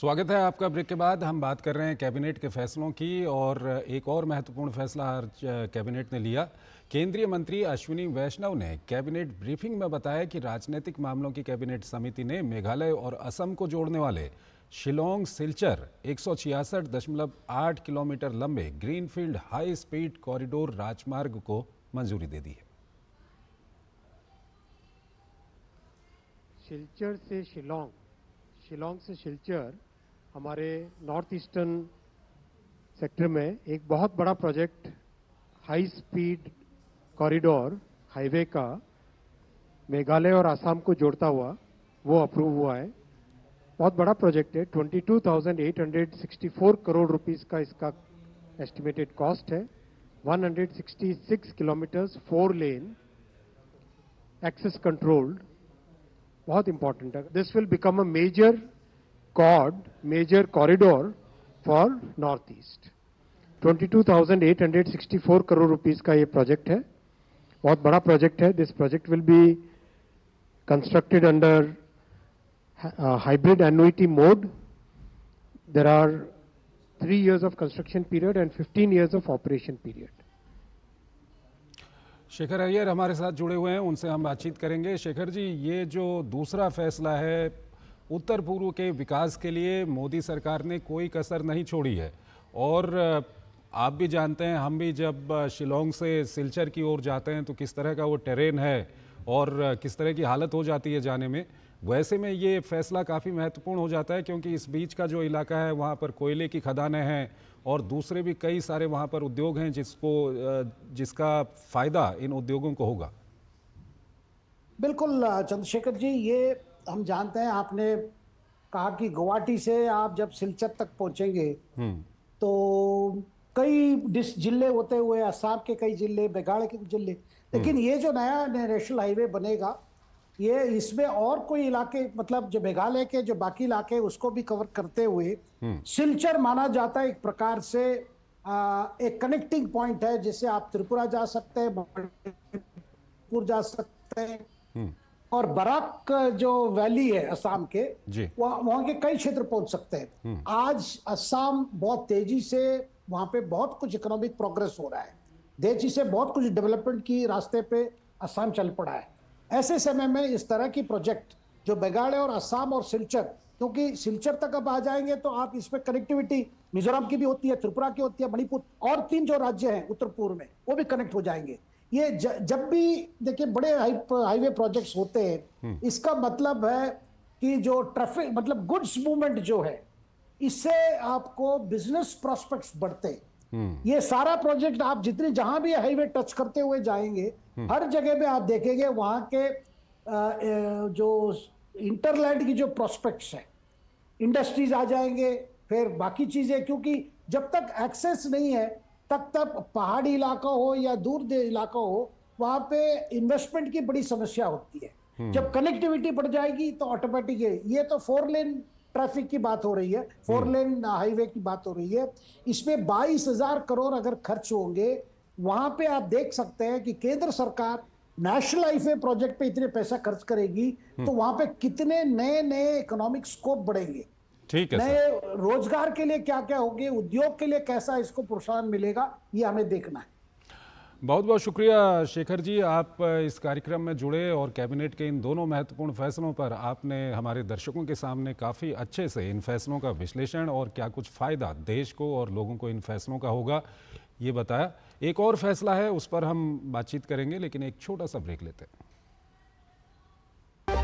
स्वागत है आपका। ब्रेक के बाद हम बात कर रहे हैं कैबिनेट के फैसलों की और एक और महत्वपूर्ण फैसला आज कैबिनेट ने लिया। केंद्रीय मंत्री अश्विनी वैष्णव ने कैबिनेट ब्रीफिंग में बताया कि राजनीतिक मामलों की कैबिनेट समिति ने मेघालय और असम को जोड़ने वाले शिलोंग सिलचर 166.8 किलोमीटर लंबे ग्रीनफील्ड हाई स्पीड कॉरिडोर राजमार्ग को मंजूरी दे दी है। सिलचर से शिलोंग, शिलोंग से सिलचर हमारे नॉर्थ ईस्टर्न सेक्टर में एक बहुत बड़ा project high speed corridor highway का मेघालय और असम को जोड़ता हुआ वो अप्रूव हुआ है। बहुत बड़ा प्रोजेक्ट है। 22,864 करोड़ रुपीस का इसका एस्टिमेटेड कॉस्ट है। 166 किलोमीटर्स 4 लेन एक्सेस कंट्रोल्ड, बहुत इंपॉर्टेंट है। This will become a major corridor for north east. 22,864 crore rupees का ये प्रोजेक्ट है, बहुत बड़ा प्रोजेक्ट है। This project will be constructed under hybrid annuity mode. There are 3 years of construction period and 15 years of operation period. Shekhar Iyer हमारे साथ जुड़े हुए हैं, उनसे हम बातचीत करेंगे। शेखर जी, ये जो दूसरा फैसला है, उत्तर पूर्व के विकास के लिए मोदी सरकार ने कोई कसर नहीं छोड़ी है। और आप भी जानते हैं, हम भी जब शिलोंग से सिलचर की ओर जाते हैं तो किस तरह का वो टेरेन है और किस तरह की हालत हो जाती है जाने में। वैसे में ये फैसला काफ़ी महत्वपूर्ण हो जाता है क्योंकि इस बीच का जो इलाका है वहाँ पर कोयले की खदानें हैं और दूसरे भी कई सारे वहाँ पर उद्योग हैं जिसका फ़ायदा इन उद्योगों को होगा। बिल्कुल चंद्रशेखर जी, ये हम जानते हैं। आपने कहा कि गुवाहाटी से आप जब सिलचर तक पहुंचेंगे तो कई जिले होते हुए असम के कई जिले, मेघालय के जिले, लेकिन ये जो नया नेशनल हाईवे बनेगा ये इसमें और कोई इलाके, मतलब जो मेघालय के जो बाकी इलाके उसको भी कवर करते हुए सिलचर माना जाता है एक प्रकार से एक कनेक्टिंग पॉइंट है, जिससे आप त्रिपुरा जा सकते हैं, मणिपुर जा सकते हैं और बराक जो वैली है असम के, वहां के कई क्षेत्र पहुंच सकते हैं। आज असम बहुत तेजी से वहां पे बहुत कुछ इकोनॉमिक प्रोग्रेस हो रहा है, तेजी से बहुत कुछ डेवलपमेंट की रास्ते पे असम चल पड़ा है। ऐसे समय में इस तरह की प्रोजेक्ट जो मेघालय और असम और सिलचर, क्योंकि सिलचर तक अब आ जाएंगे तो आप इसमें कनेक्टिविटी मिजोरम की भी होती है, त्रिपुरा की होती है, मणिपुर और 3 जो राज्य हैं उत्तर पूर्व में वो भी कनेक्ट हो जाएंगे। ये जब भी देखिए बड़े हाईवे प्रोजेक्ट्स होते हैं, इसका मतलब है कि जो ट्रैफिक, मतलब गुड्स मूवमेंट जो है, इससे आपको बिजनेस प्रोस्पेक्ट्स बढ़ते हैं। ये सारा प्रोजेक्ट आप जितनी जहां भी हाईवे टच करते हुए जाएंगे, हर जगह पे आप देखेंगे वहां के जो इंटरलैंड की जो प्रोस्पेक्ट्स है, इंडस्ट्रीज आ जाएंगे, फिर बाकी चीजें, क्योंकि जब तक एक्सेस नहीं है तब तक पहाड़ी इलाका हो या दूर इलाका हो, वहां पे इन्वेस्टमेंट की बड़ी समस्या होती है। जब कनेक्टिविटी बढ़ जाएगी तो ऑटोमेटिक ये तो 4 लेन ट्रैफिक की बात हो रही है, 4 लेन हाईवे की बात हो रही है। इसमें 22,000 करोड़ अगर खर्च होंगे, वहां पे आप देख सकते हैं कि केंद्र सरकार नेशनल हाईवे प्रोजेक्ट पे इतने पैसा खर्च करेगी तो वहां पे कितने नए नए इकोनॉमिक स्कोप बढ़ेंगे, ठीक है, नए रोजगार के लिए क्या क्या होंगे, उद्योग के लिए कैसा इसको प्रोत्साहन मिलेगा, ये हमें देखना है। बहुत बहुत शुक्रिया शेखर जी, आप इस कार्यक्रम में जुड़े और कैबिनेट के इन दोनों महत्वपूर्ण फैसलों पर आपने हमारे दर्शकों के सामने काफ़ी अच्छे से इन फैसलों का विश्लेषण और क्या कुछ फ़ायदा देश को और लोगों को इन फैसलों का होगा ये बताया। एक और फैसला है, उस पर हम बातचीत करेंगे, लेकिन एक छोटा सा ब्रेक लेते हैं।